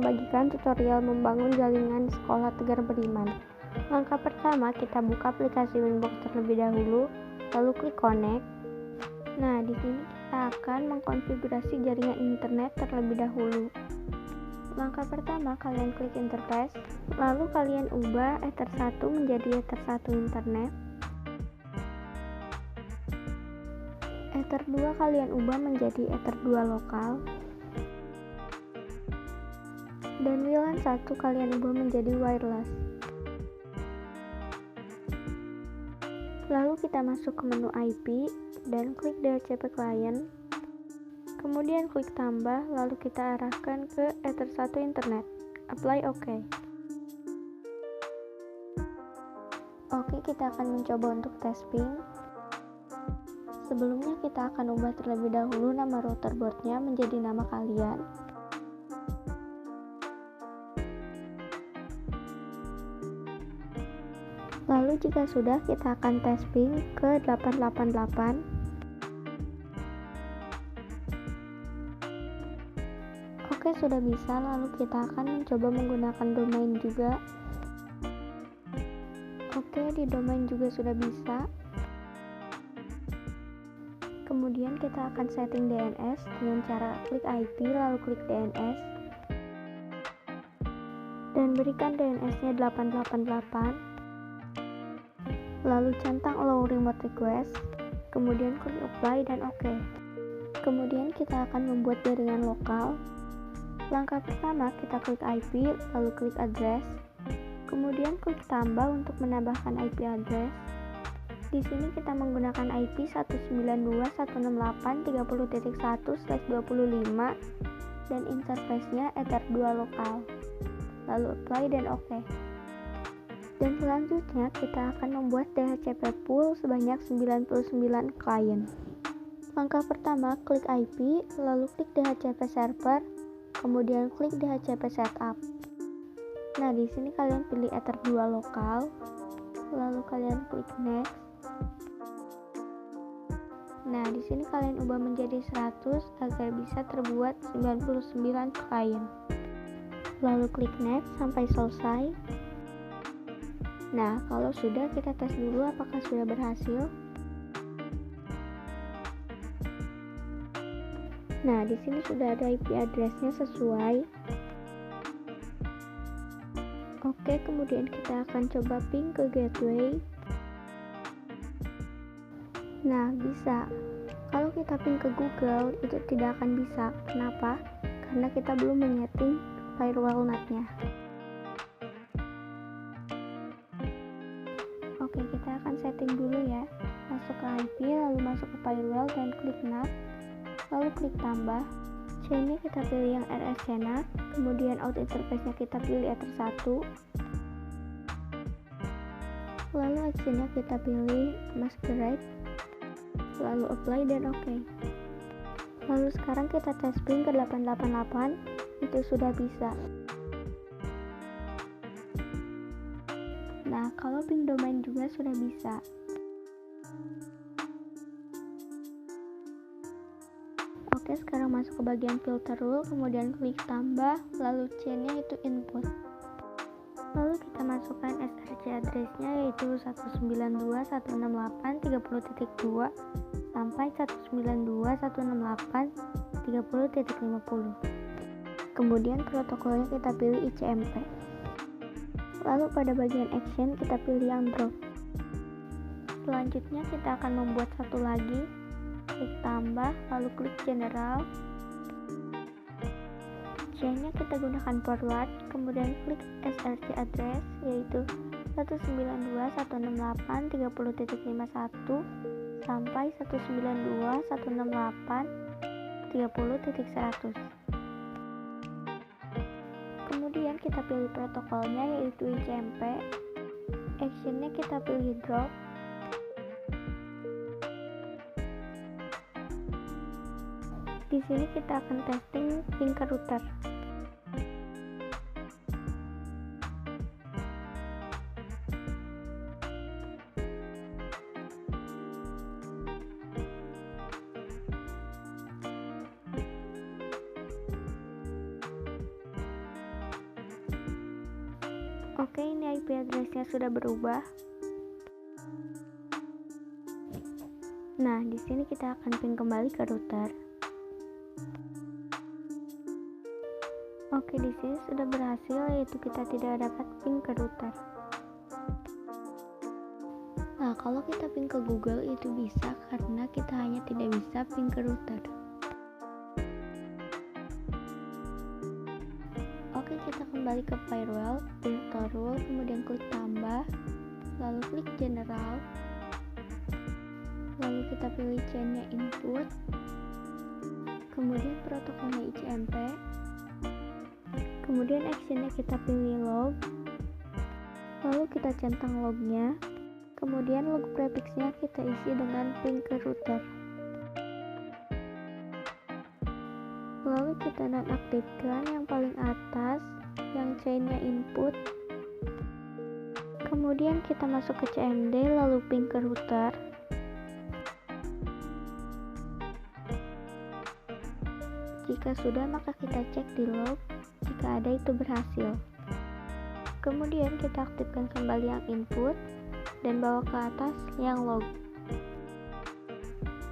bagikan tutorial membangun jaringan sekolah Tegar Beriman. Langkah pertama, kita buka aplikasi Winbox terlebih dahulu, lalu klik connect. Nah, di sini kita akan mengkonfigurasi jaringan internet terlebih dahulu. Langkah pertama, kalian klik interface, lalu kalian ubah Ether 1 menjadi Ether 1 internet. Ether 2 kalian ubah menjadi Ether 2 lokal. Dan WLAN 1 kalian ubah menjadi wireless. Lalu kita masuk ke menu IP dan klik DHCP client. Kemudian klik tambah, lalu kita arahkan ke Ether 1 internet. Apply OK. Oke, kita akan mencoba untuk tes ping. Sebelumnya kita akan ubah terlebih dahulu nama router boardnya menjadi nama kalian. Lalu jika sudah, kita akan tes ping ke 888. Oke, sudah bisa. Lalu kita akan mencoba menggunakan domain juga. Oke, di domain juga sudah bisa. Kemudian kita akan setting DNS dengan cara klik IP lalu klik DNS dan berikan DNS-nya 888. Lalu centang allow remote request, kemudian klik apply dan OK. Kemudian kita akan membuat jaringan lokal. Langkah pertama, kita klik IP, lalu klik address, kemudian klik tambah untuk menambahkan IP address. Di sini kita menggunakan IP 192.168.30.1/25 dan interface-nya Ether 2 lokal. Lalu apply dan OK. Dan selanjutnya kita akan membuat DHCP pool sebanyak 99 klien. Langkah pertama, klik IP, lalu klik DHCP server, kemudian klik DHCP setup. Nah, di sini kalian pilih Ether 2 lokal, lalu kalian klik next. Nah, di sini kalian ubah menjadi 100 agar bisa terbuat 99 klien. Lalu klik next sampai selesai. Nah, kalau sudah, kita tes dulu apakah sudah berhasil. Nah, di sini sudah ada IP address-nya sesuai. Oke, kemudian kita akan coba ping ke gateway. Nah, bisa. Kalau kita ping ke Google, itu tidak akan bisa. Kenapa? Karena kita belum menyeting firewall NAT-nya. Oke, kita akan setting dulu ya. Masuk ke IP, lalu masuk ke firewall dan klik NAT. Lalu klik tambah. Chain-nya kita pilih yang RSC NAT. Kemudian out interface-nya kita pilih Ether 1. Lalu action-nya kita pilih masquerade. Lalu apply dan OK. Lalu sekarang kita tes ping ke 888. Itu sudah bisa. Nah, kalau ping domain juga sudah bisa. Oke, sekarang masuk ke bagian filter rule, kemudian klik tambah, lalu chain-nya itu input. Lalu kita masukkan SRC address-nya yaitu 192.168.30.2 sampai 192.168.30.50. Kemudian protokolnya kita pilih ICMP. Lalu pada bagian action kita pilih yang drop. Selanjutnya kita akan membuat satu lagi. Klik tambah, lalu klik general. Chain-nya kita gunakan forward, kemudian klik SRC address yaitu 192.168.30.51 sampai 192.168.30.100. Kemudian kita pilih protokolnya yaitu ICMP. Actionnya kita pilih drop. Di sini kita akan testing ping ke router. Oke, ini IP address-nya sudah berubah. Nah, di sini kita akan ping kembali ke router. Oke, di sini sudah berhasil, yaitu kita tidak dapat ping ke router. Nah, kalau kita ping ke Google itu bisa karena kita hanya tidak bisa ping ke router. Oke, kita kembali ke firewall, filter rule, kemudian klik tambah, lalu klik general, lalu kita pilih chainnya input, kemudian protokolnya ICMP, kemudian actionnya kita pilih log, lalu kita centang lognya, kemudian log prefixnya kita isi dengan ping ke router. Lalu kita nonaktifkan yang paling atas yang chainnya input, kemudian kita masuk ke CMD lalu ping ke router. Jika sudah maka kita cek di log, jika ada itu berhasil. Kemudian kita aktifkan kembali yang input dan bawa ke atas yang log.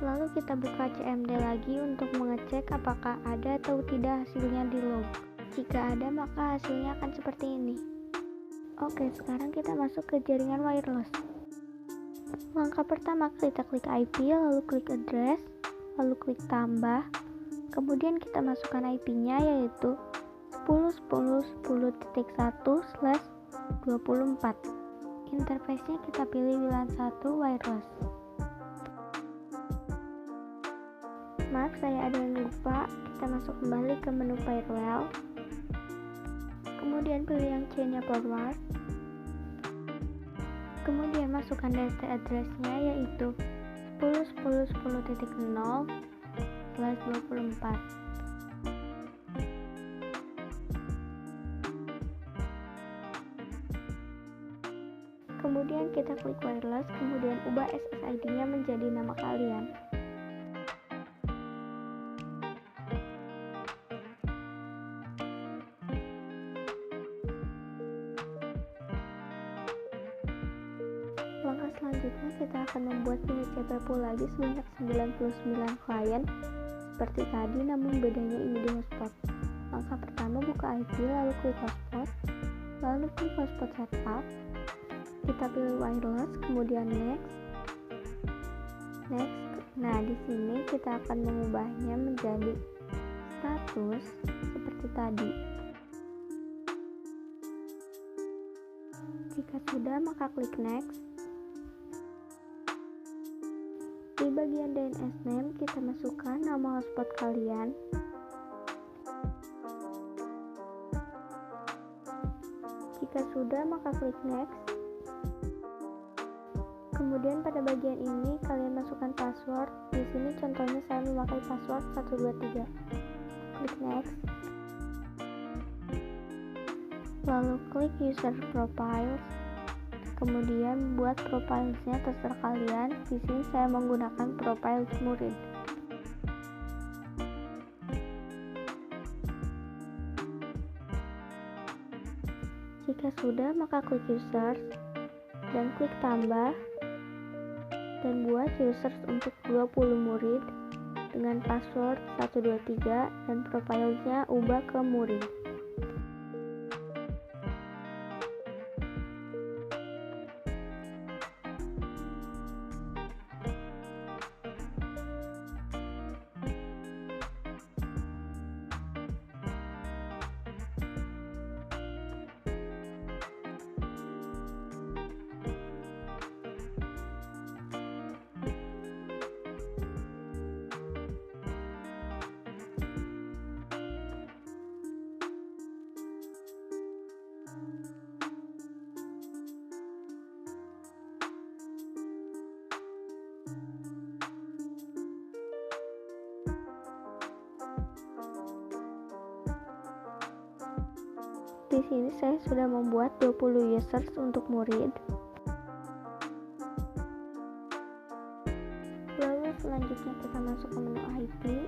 Lalu kita buka CMD lagi untuk mengecek apakah ada atau tidak hasilnya di log. Jika ada maka hasilnya akan seperti ini. Oke, sekarang kita masuk ke jaringan wireless. Langkah pertama kita klik IP, lalu klik address, lalu klik tambah. Kemudian kita masukkan IP-nya yaitu 10.10.10.1/24. Interface-nya kita pilih WLAN 1 wireless. Maaf, saya ada yang lupa. Kita masuk kembali ke menu firewall. Kemudian pilih yang chainnya forward. Kemudian masukkan DHT address-nya yaitu 10.10.10/24. Kemudian kita klik wireless, kemudian ubah SSID-nya menjadi nama kalian. Langkah selanjutnya kita akan membuat DHCP pool lagi sebanyak 99 klien seperti tadi, namun bedanya ini di hotspot. Langkah pertama buka IP, lalu klik hotspot, lalu klik hotspot setup. Kita pilih wireless, kemudian next. Nah, di sini kita akan mengubahnya menjadi status seperti tadi. Jika sudah maka klik next. Di bagian DNS name kita masukkan nama hotspot kalian. Jika sudah maka klik next. Kemudian pada bagian ini kalian masukkan password. Di sini contohnya saya memakai password 123. Klik next. Lalu klik user profiles. Kemudian buat profilesnya terserah kalian. Di sini saya menggunakan profile murid. Jika sudah maka klik users dan klik tambah dan buat users untuk 20 murid dengan password 123 dan profilesnya ubah ke murid. Di sini saya sudah membuat 20 users untuk murid. Lalu selanjutnya kita masuk ke menu IP,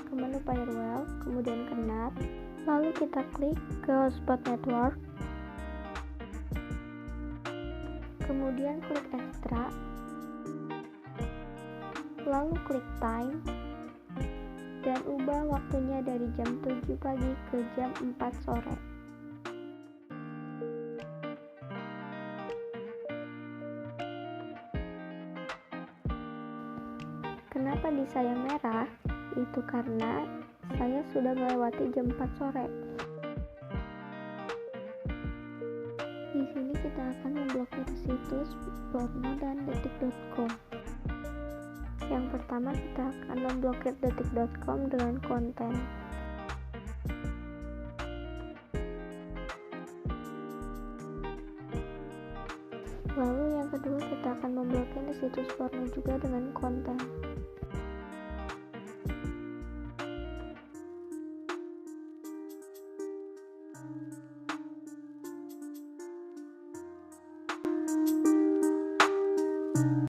ke menu firewall, kemudian ke NAT. Lalu kita klik ke hotspot network. kemudian klik extra, lalu klik time, dan ubah waktunya dari jam 7 pagi ke jam 4 sore. Kenapa di saya merah? Itu karena saya sudah melewati jam 4 sore. Di sini kita akan memblokir situs porno dan detik.com. Yang pertama kita akan memblokir detik.com dengan konten. Lalu yang kedua kita akan memblokir situs porno juga dengan konten.